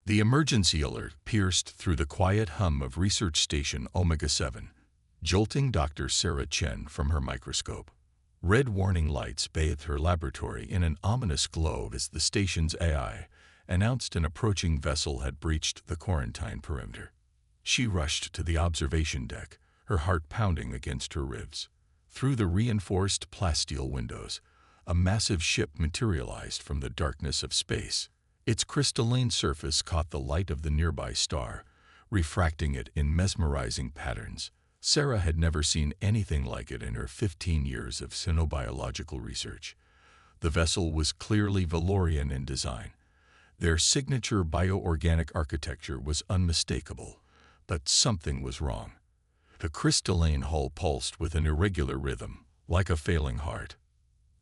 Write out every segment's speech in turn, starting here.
The emergency alert pierced through the quiet hum of Research Station Omega-7, jolting Dr. Sarah Chen from her microscope. Red warning lights bathed her laboratory in an ominous glow as the station's AI announced an approaching vessel had breached the quarantine perimeter. She rushed to the observation deck, her heart pounding against her ribs. Through the reinforced plasteel windows, a massive ship materialized from the darkness of space. Its crystalline surface caught the light of the nearby star, refracting it in mesmerizing patterns. Sarah had never seen anything like it in her 15 years of xenobiological research. The vessel was clearly Valorian in design. Their signature bioorganic architecture was unmistakable, but something was wrong. The crystalline hull pulsed with an irregular rhythm, like a failing heart.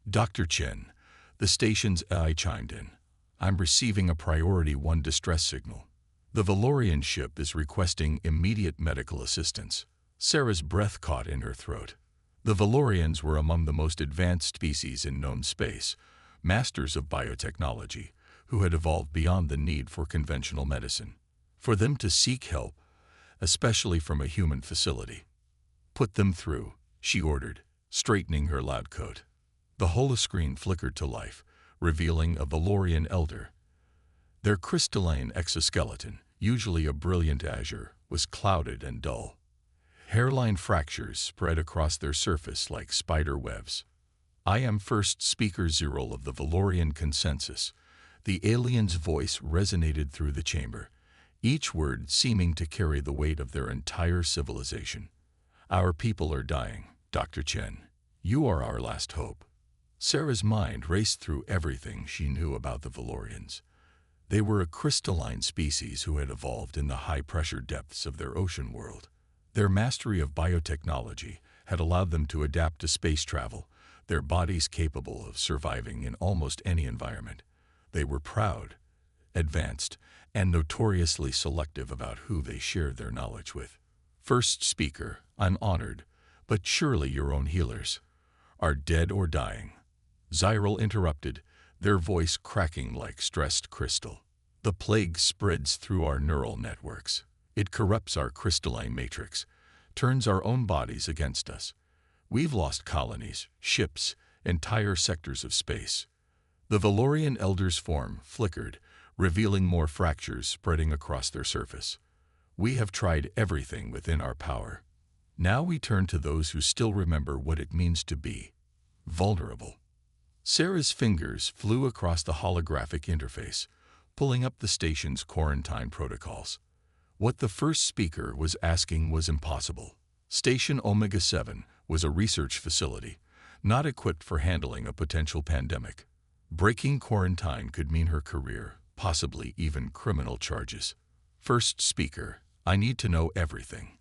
"Dr. Chen," the station's AI chimed in. "I'm receiving a Priority 1 distress signal. The Valorian ship is requesting immediate medical assistance." Sarah's breath caught in her throat. The Valorians were among the most advanced species in known space, masters of biotechnology, who had evolved beyond the need for conventional medicine. For them to seek help, especially from a human facility. "Put them through," she ordered, straightening her lab coat. The holoscreen flickered to life, revealing a Valorian elder. Their crystalline exoskeleton, usually a brilliant azure, was clouded and dull. Hairline fractures spread across their surface like spider webs. "I am first speaker Ziril of the Valorian Consensus." The alien's voice resonated through the chamber, each word seeming to carry the weight of their entire civilization. "Our people are dying, Dr. Chen. You are our last hope." Sarah's mind raced through everything she knew about the Valorians. They were a crystalline species who had evolved in the high-pressure depths of their ocean world. Their mastery of biotechnology had allowed them to adapt to space travel, their bodies capable of surviving in almost any environment. They were proud, advanced, and notoriously selective about who they shared their knowledge with. "First speaker, I'm honored, but surely your own healers are dead or dying," Zyril interrupted, their voice cracking like stressed crystal. "The plague spreads through our neural networks. It corrupts our crystalline matrix, turns our own bodies against us. We've lost colonies, ships, entire sectors of space." The Valorian elder's form flickered, revealing more fractures spreading across their surface. "We have tried everything within our power. Now we turn to those who still remember what it means to be vulnerable." Sarah's fingers flew across the holographic interface, pulling up the station's quarantine protocols. What the first speaker was asking was impossible. Station Omega-7 was a research facility, not equipped for handling a potential pandemic. Breaking quarantine could mean her career, possibly even criminal charges. "First speaker, I need to know everything.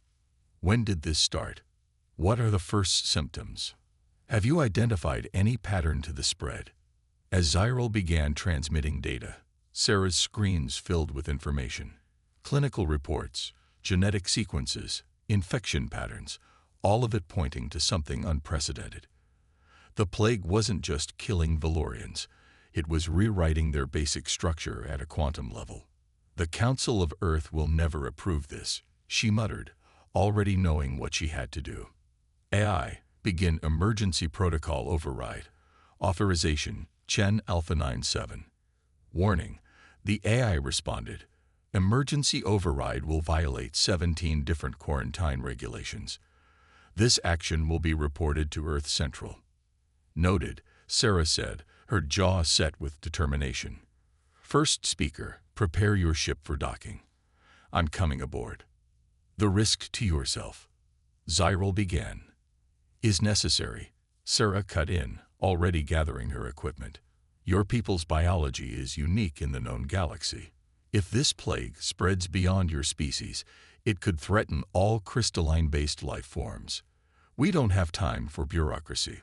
When did this start? What are the first symptoms? Have you identified any pattern to the spread?" As Zyril began transmitting data, Sarah's screens filled with information. Clinical reports, genetic sequences, infection patterns, all of it pointing to something unprecedented. The plague wasn't just killing Valorians, it was rewriting their basic structure at a quantum level. "The Council of Earth will never approve this," she muttered, already knowing what she had to do. "AI, begin emergency protocol override. Authorization, Chen Alpha 97. Warning, the AI responded. Emergency override will violate 17 different quarantine regulations. This action will be reported to Earth Central." "Noted," Sarah said, her jaw set with determination. "First speaker, prepare your ship for docking. I'm coming aboard." "The risk to yourself," Zyril began, "is necessary," Sarah cut in, already gathering her equipment. "Your people's biology is unique in the known galaxy. If this plague spreads beyond your species, it could threaten all crystalline-based life forms. We don't have time for bureaucracy."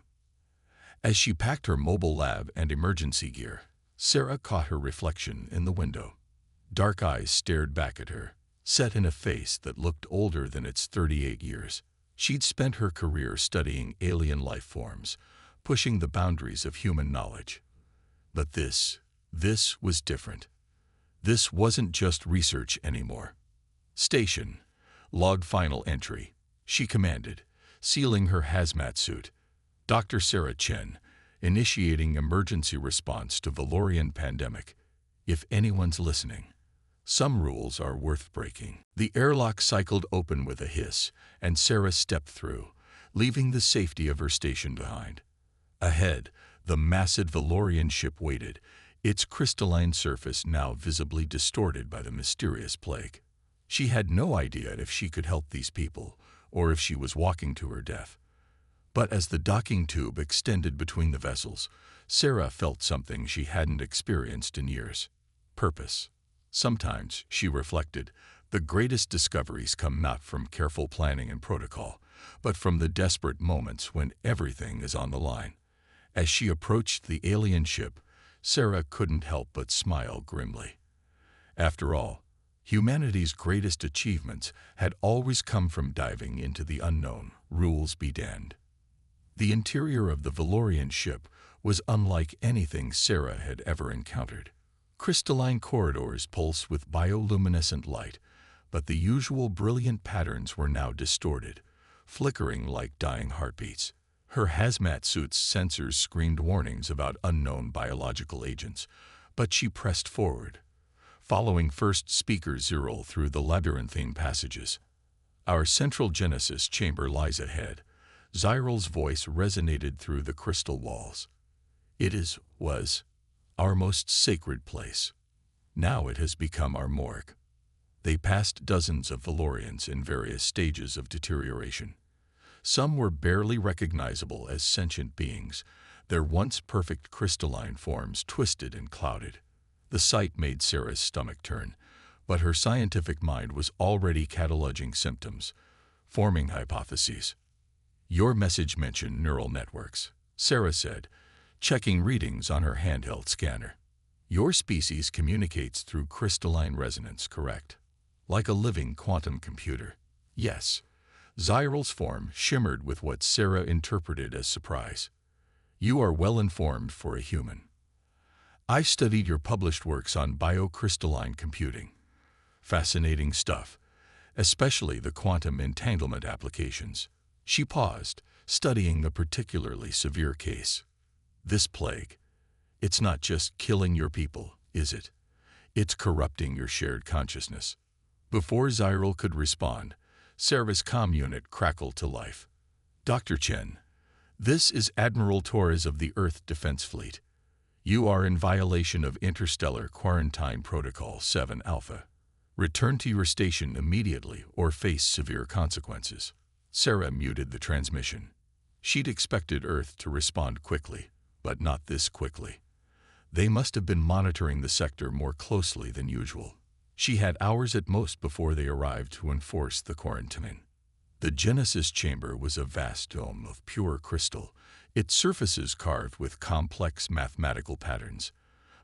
As she packed her mobile lab and emergency gear, Sarah caught her reflection in the window. Dark eyes stared back at her, set in a face that looked older than its 38 years. She'd spent her career studying alien life forms, pushing the boundaries of human knowledge. But this was different. This wasn't just research anymore. "Station. Log final entry," she commanded, sealing her hazmat suit. "Dr. Sarah Chen, initiating emergency response to Valorian pandemic. If anyone's listening, some rules are worth breaking." The airlock cycled open with a hiss, and Sarah stepped through, leaving the safety of her station behind. Ahead, the massive Valorian ship waited, its crystalline surface now visibly distorted by the mysterious plague. She had no idea if she could help these people, or if she was walking to her death. But as the docking tube extended between the vessels, Sarah felt something she hadn't experienced in years: purpose. Sometimes, she reflected, the greatest discoveries come not from careful planning and protocol, but from the desperate moments when everything is on the line. As she approached the alien ship, Sarah couldn't help but smile grimly. After all, humanity's greatest achievements had always come from diving into the unknown, rules be damned. The interior of the Valorian ship was unlike anything Sarah had ever encountered. Crystalline corridors pulsed with bioluminescent light, but the usual brilliant patterns were now distorted, flickering like dying heartbeats. Her hazmat suit's sensors screamed warnings about unknown biological agents, but she pressed forward, following First Speaker Ziril through the labyrinthine passages. "Our central genesis chamber lies ahead." Ziril's voice resonated through the crystal walls. "It was our most sacred place. Now it has become our morgue." They passed dozens of Valorians in various stages of deterioration. Some were barely recognizable as sentient beings, their once perfect crystalline forms twisted and clouded. The sight made Sarah's stomach turn, but her scientific mind was already cataloging symptoms, forming hypotheses. "Your message mentioned neural networks," Sarah said, checking readings on her handheld scanner. "Your species communicates through crystalline resonance, correct? Like a living quantum computer." "Yes." Ziril's form shimmered with what Sarah interpreted as surprise. "You are well informed for a human. I studied your published works on biocrystalline computing. Fascinating stuff, especially the quantum entanglement applications." She paused, studying the particularly severe case. "This plague, it's not just killing your people, is it? It's corrupting your shared consciousness." Before Ziril could respond, Sarah's comm unit crackled to life. "Dr. Chen, this is Admiral Torres of the Earth Defense Fleet. You are in violation of Interstellar Quarantine Protocol 7 Alpha. Return to your station immediately or face severe consequences." Sarah muted the transmission. She'd expected Earth to respond quickly, but not this quickly. They must have been monitoring the sector more closely than usual. She had hours at most before they arrived to enforce the quarantine. The Genesis chamber was a vast dome of pure crystal, its surfaces carved with complex mathematical patterns.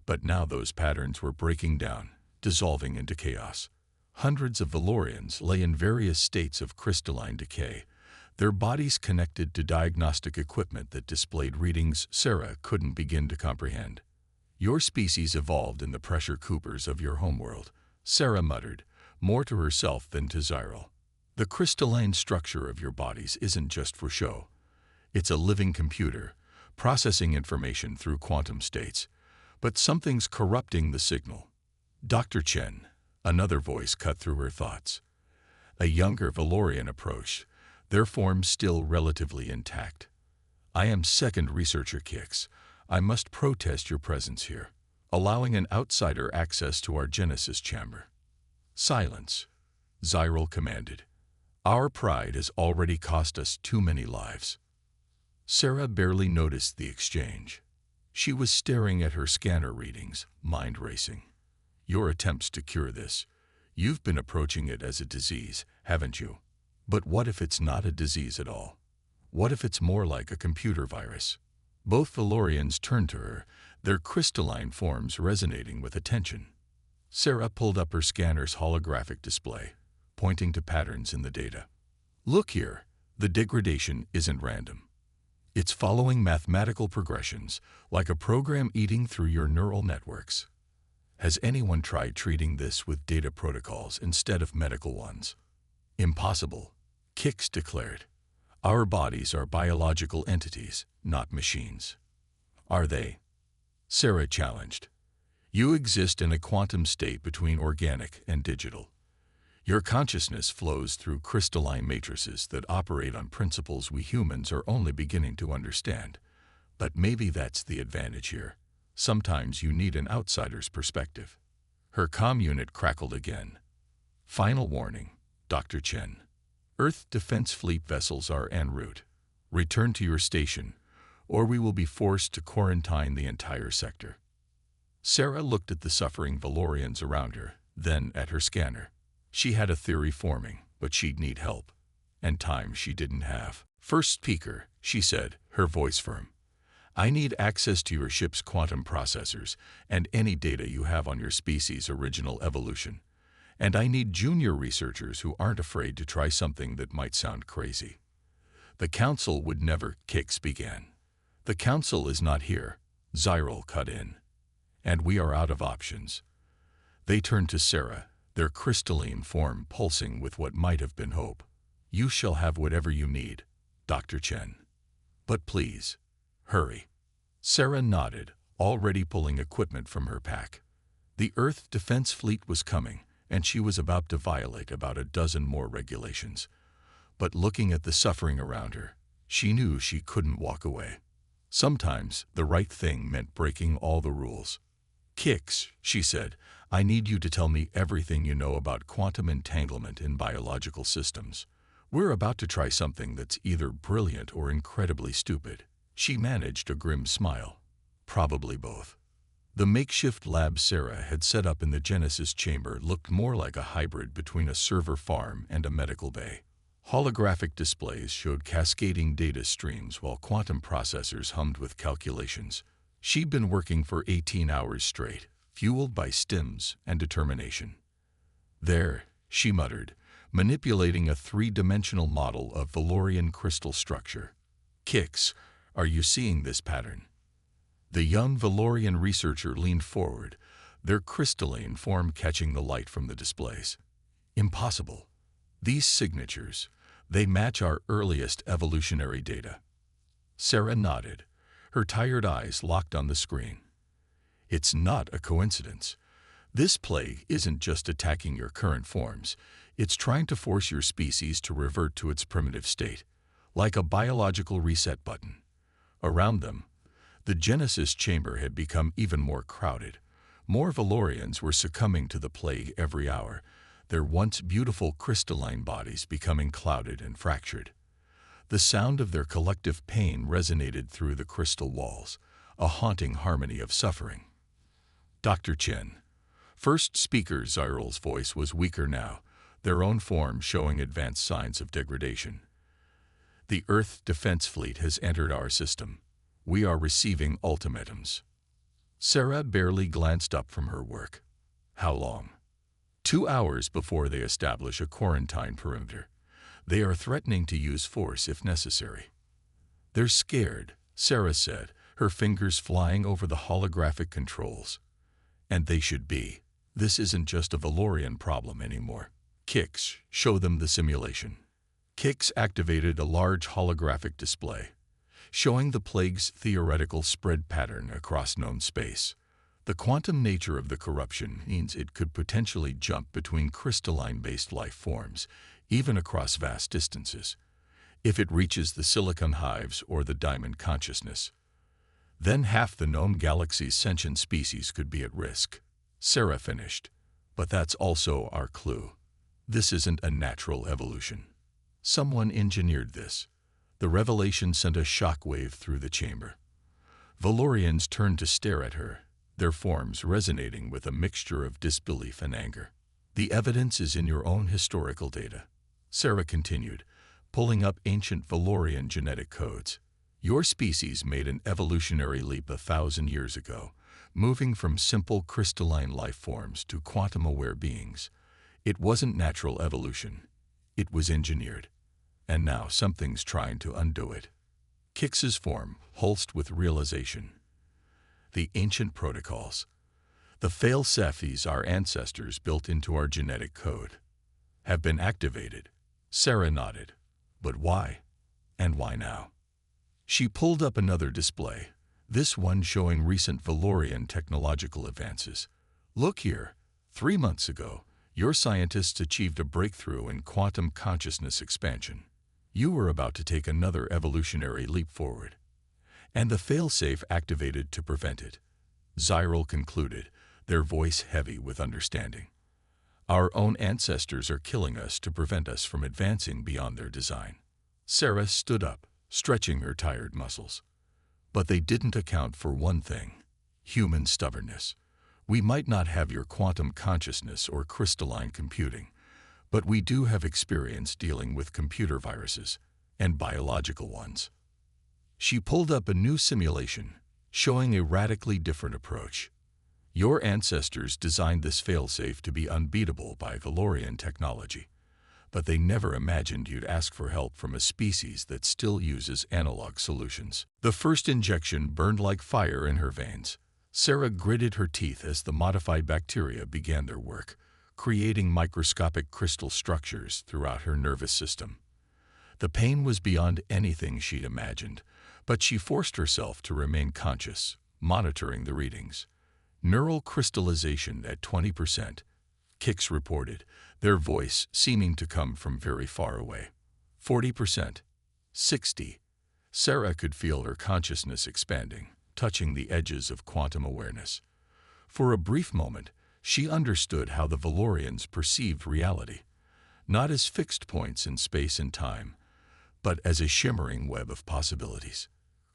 But now those patterns were breaking down, dissolving into chaos. Hundreds of Valorians lay in various states of crystalline decay, their bodies connected to diagnostic equipment that displayed readings Sarah couldn't begin to comprehend. "Your species evolved in the pressure coopers of your homeworld," Sarah muttered, more to herself than to Ziril. "The crystalline structure of your bodies isn't just for show. It's a living computer, processing information through quantum states. But something's corrupting the signal." "Dr. Chen," another voice cut through her thoughts. A younger Valorian approached, their forms still relatively intact. "I am second researcher Kix. I must protest your presence here, allowing an outsider access to our Genesis chamber." "Silence," Ziril commanded. "Our pride has already cost us too many lives." Sarah barely noticed the exchange. She was staring at her scanner readings, mind racing. "Your attempts to cure this, you've been approaching it as a disease, haven't you? But what if it's not a disease at all? What if it's more like a computer virus?" Both Valorians turned to her, their crystalline forms resonating with attention. Sarah pulled up her scanner's holographic display, pointing to patterns in the data. "Look here, the degradation isn't random. It's following mathematical progressions, like a program eating through your neural networks." Has anyone tried treating this with data protocols instead of medical ones? Impossible, Kix declared. Our bodies are biological entities, not machines. Are they? Sarah challenged. You exist in a quantum state between organic and digital. Your consciousness flows through crystalline matrices that operate on principles we humans are only beginning to understand. But maybe that's the advantage here. Sometimes you need an outsider's perspective. Her comm unit crackled again. Final warning, Dr. Chen. Earth Defense Fleet vessels are en route. Return to your station, or we will be forced to quarantine the entire sector. Sarah looked at the suffering Valorians around her, then at her scanner. She had a theory forming, but she'd need help. And time she didn't have. First speaker, she said, her voice firm. I need access to your ship's quantum processors and any data you have on your species' original evolution. And I need junior researchers who aren't afraid to try something that might sound crazy. The Council would never, Kix began. The Council is not here, Zyril cut in. And we are out of options. They turned to Sarah, their crystalline form pulsing with what might have been hope. You shall have whatever you need, Dr. Chen. But please, hurry. Sarah nodded, already pulling equipment from her pack. The Earth Defense Fleet was coming, and she was about to violate about a dozen more regulations. But looking at the suffering around her, she knew she couldn't walk away. Sometimes the right thing meant breaking all the rules. Kix, she said, I need you to tell me everything you know about quantum entanglement in biological systems. We're about to try something that's either brilliant or incredibly stupid. She managed a grim smile. Probably both. The makeshift lab Sarah had set up in the Genesis chamber looked more like a hybrid between a server farm and a medical bay. Holographic displays showed cascading data streams while quantum processors hummed with calculations. She'd been working for 18 hours straight, fueled by stims and determination. There, she muttered, manipulating a three-dimensional model of Valorian crystal structure. Kix, are you seeing this pattern? The young Valorian researcher leaned forward, their crystalline form catching the light from the displays. Impossible. These signatures, they match our earliest evolutionary data. Sarah nodded, her tired eyes locked on the screen. It's not a coincidence. This plague isn't just attacking your current forms. It's trying to force your species to revert to its primitive state, like a biological reset button. Around them, the Genesis chamber had become even more crowded. More Valorians were succumbing to the plague every hour, their once beautiful crystalline bodies becoming clouded and fractured. The sound of their collective pain resonated through the crystal walls, a haunting harmony of suffering. Dr. Chen. First speaker Zyril's voice was weaker now, their own form showing advanced signs of degradation. The Earth Defense Fleet has entered our system. We are receiving ultimatums. Sarah barely glanced up from her work. How long? 2 hours before they establish a quarantine perimeter. They are threatening to use force if necessary. They're scared, Sarah said, her fingers flying over the holographic controls. And they should be. This isn't just a Valorian problem anymore. Kix, show them the simulation. Kix activated a large holographic display, showing the plague's theoretical spread pattern across known space. The quantum nature of the corruption means it could potentially jump between crystalline-based life forms, even across vast distances, if it reaches the silicon hives or the diamond consciousness. Then half the known galaxy's sentient species could be at risk. Sarah finished. But that's also our clue. This isn't a natural evolution. Someone engineered this. The revelation sent a shockwave through the chamber. Valorians turned to stare at her, their forms resonating with a mixture of disbelief and anger. The evidence is in your own historical data, Sarah continued, pulling up ancient Valorian genetic codes. Your species made an evolutionary leap 1,000 years ago, moving from simple crystalline life forms to quantum-aware beings. It wasn't natural evolution. It was engineered. And now something's trying to undo it. Kix's form pulsed with realization. The ancient protocols. The fail-safes our ancestors built into our genetic code have been activated. Sarah nodded. But why? And why now? She pulled up another display, this one showing recent Valorian technological advances. Look here. 3 months ago, your scientists achieved a breakthrough in quantum consciousness expansion. You were about to take another evolutionary leap forward. And the failsafe activated to prevent it. Zyril concluded, their voice heavy with understanding. Our own ancestors are killing us to prevent us from advancing beyond their design. Sarah stood up, stretching her tired muscles. But they didn't account for one thing: human stubbornness. We might not have your quantum consciousness or crystalline computing, but we do have experience dealing with computer viruses, and biological ones. She pulled up a new simulation, showing a radically different approach. Your ancestors designed this failsafe to be unbeatable by Valorian technology, but they never imagined you'd ask for help from a species that still uses analog solutions. The first injection burned like fire in her veins. Sarah gritted her teeth as the modified bacteria began their work, creating microscopic crystal structures throughout her nervous system. The pain was beyond anything she'd imagined, but she forced herself to remain conscious, monitoring the readings. Neural crystallization at 20%, Kix reported, their voice seeming to come from very far away. 40%, 60%. Sarah could feel her consciousness expanding, touching the edges of quantum awareness. For a brief moment, she understood how the Valorians perceived reality, not as fixed points in space and time, but as a shimmering web of possibilities.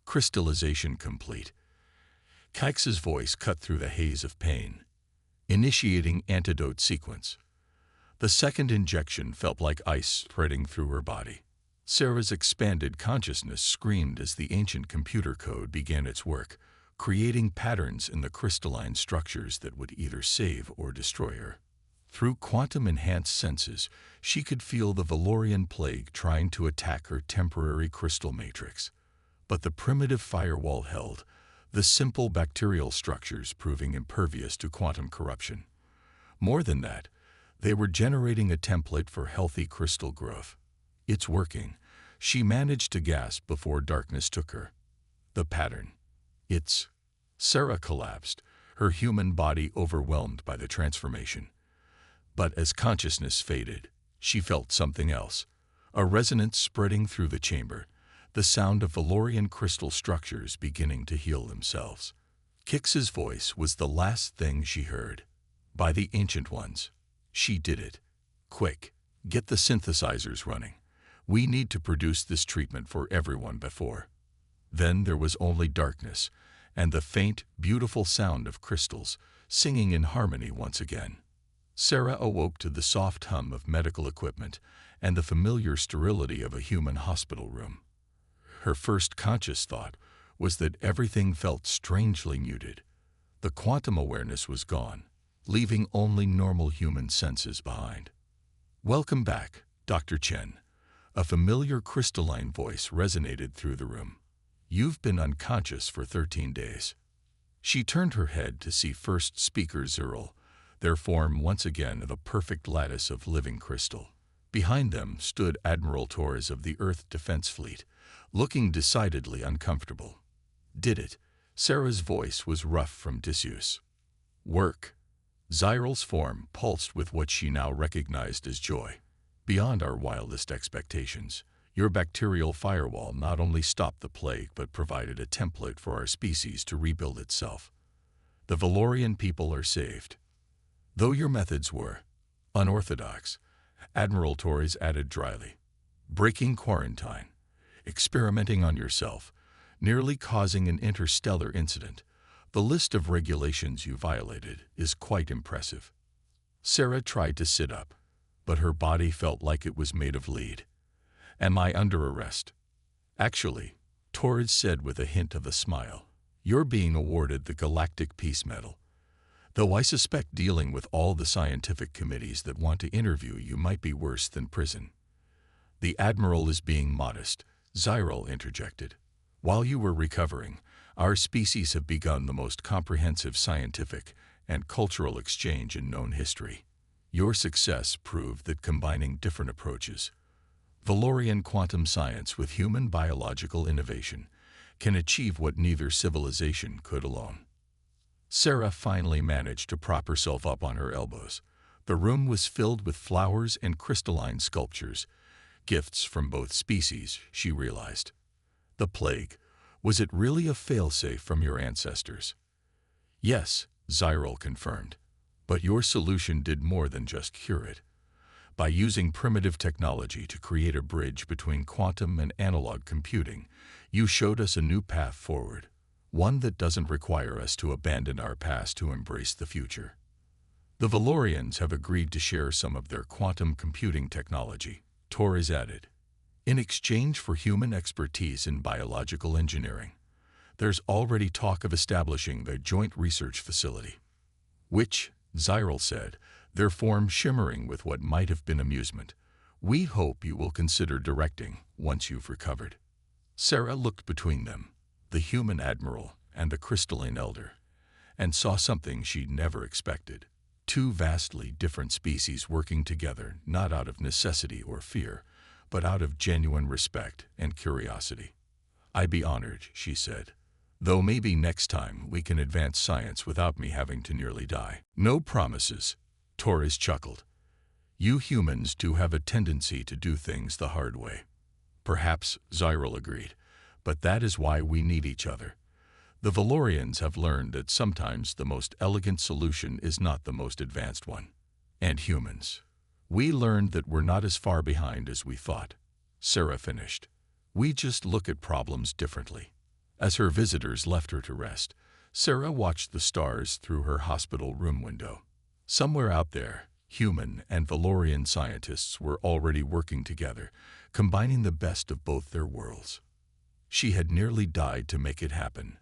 Crystallization complete. Kix's voice cut through the haze of pain. Initiating antidote sequence. The second injection felt like ice spreading through her body. Sarah's expanded consciousness screamed as the ancient computer code began its work, creating patterns in the crystalline structures that would either save or destroy her. Through quantum-enhanced senses, she could feel the Valorian plague trying to attack her temporary crystal matrix. But the primitive firewall held, the simple bacterial structures proving impervious to quantum corruption. More than that, they were generating a template for healthy crystal growth. It's working, she managed to gasp before darkness took her. The pattern. It's... Sarah collapsed, her human body overwhelmed by the transformation. But as consciousness faded, she felt something else. A resonance spreading through the chamber, the sound of Valorian crystal structures beginning to heal themselves. Kix's voice was the last thing she heard. By the Ancient Ones. She did it. Quick, get the synthesizers running. We need to produce this treatment for everyone before. Then there was only darkness, and the faint, beautiful sound of crystals, singing in harmony once again. Sarah awoke to the soft hum of medical equipment and the familiar sterility of a human hospital room. Her first conscious thought was that everything felt strangely muted. The quantum awareness was gone, leaving only normal human senses behind. "Welcome back, Dr. Chen." A familiar crystalline voice resonated through the room. "You've been unconscious for 13 days. She turned her head to see first speaker Zyril, their form once again of a perfect lattice of living crystal. Behind them stood Admiral Torres of the Earth Defense Fleet, looking decidedly uncomfortable. "Did it?" Sarah's voice was rough from disuse. "Work." Zyril's form pulsed with what she now recognized as joy. "Beyond our wildest expectations, your bacterial firewall not only stopped the plague but provided a template for our species to rebuild itself. The Valorian people are saved. Though your methods were unorthodox," Admiral Torres added dryly. "Breaking quarantine, experimenting on yourself, nearly causing an interstellar incident. The list of regulations you violated is quite impressive." Sarah tried to sit up, but her body felt like it was made of lead. "Am I under arrest?" "Actually," Torres said with a hint of a smile, "you're being awarded the Galactic Peace Medal. Though I suspect dealing with all the scientific committees that want to interview you might be worse than prison." "The Admiral is being modest," Zyril interjected. "While you were recovering, our species have begun the most comprehensive scientific and cultural exchange in known history. Your success proved that combining different approaches, Valorian quantum science with human biological innovation, can achieve what neither civilization could alone. Sarah finally managed to prop herself up on her elbows. The room was filled with flowers and crystalline sculptures, gifts from both species, she realized. The plague, was it really a failsafe from your ancestors? Yes, Zyril confirmed. But your solution did more than just cure it. By using primitive technology to create a bridge between quantum and analog computing, you showed us a new path forward, one that doesn't require us to abandon our past to embrace the future. The Valorians have agreed to share some of their quantum computing technology, Torres added, in exchange for human expertise in biological engineering. There's already talk of establishing the joint research facility, which, Zyril said, their form shimmering with what might have been amusement. We hope you will consider directing once you've recovered. Sarah looked between them, the human admiral and the crystalline elder, and saw something she'd never expected. Two vastly different species working together, not out of necessity or fear, but out of genuine respect and curiosity. I'd be honored, she said. Though maybe next time we can advance science without me having to nearly die. No promises, Torres chuckled. You humans do have a tendency to do things the hard way. Perhaps, Zyril agreed, but that is why we need each other. The Valorians have learned that sometimes the most elegant solution is not the most advanced one. And humans. We learned that we're not as far behind as we thought, Sarah finished. We just look at problems differently. As her visitors left her to rest, Sarah watched the stars through her hospital room window. Somewhere out there, human and Valorian scientists were already working together, combining the best of both their worlds. She had nearly died to make it happen.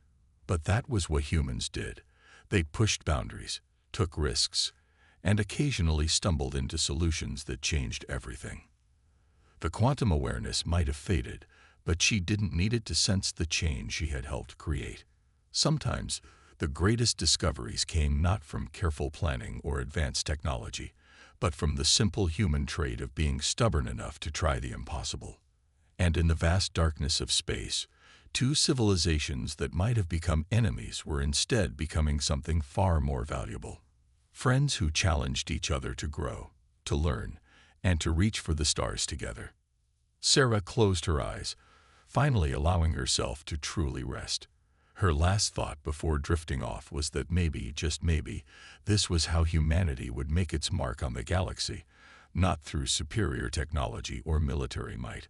But that was what humans did. They pushed boundaries, took risks, and occasionally stumbled into solutions that changed everything. The quantum awareness might have faded, but she didn't need it to sense the change she had helped create. Sometimes, the greatest discoveries came not from careful planning or advanced technology, but from the simple human trait of being stubborn enough to try the impossible. And in the vast darkness of space, two civilizations that might have become enemies were instead becoming something far more valuable. Friends who challenged each other to grow, to learn, and to reach for the stars together. Sarah closed her eyes, finally allowing herself to truly rest. Her last thought before drifting off was that maybe, just maybe, this was how humanity would make its mark on the galaxy, not through superior technology or military might,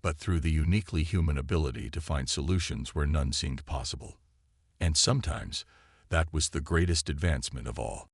but through the uniquely human ability to find solutions where none seemed possible. And sometimes, that was the greatest advancement of all.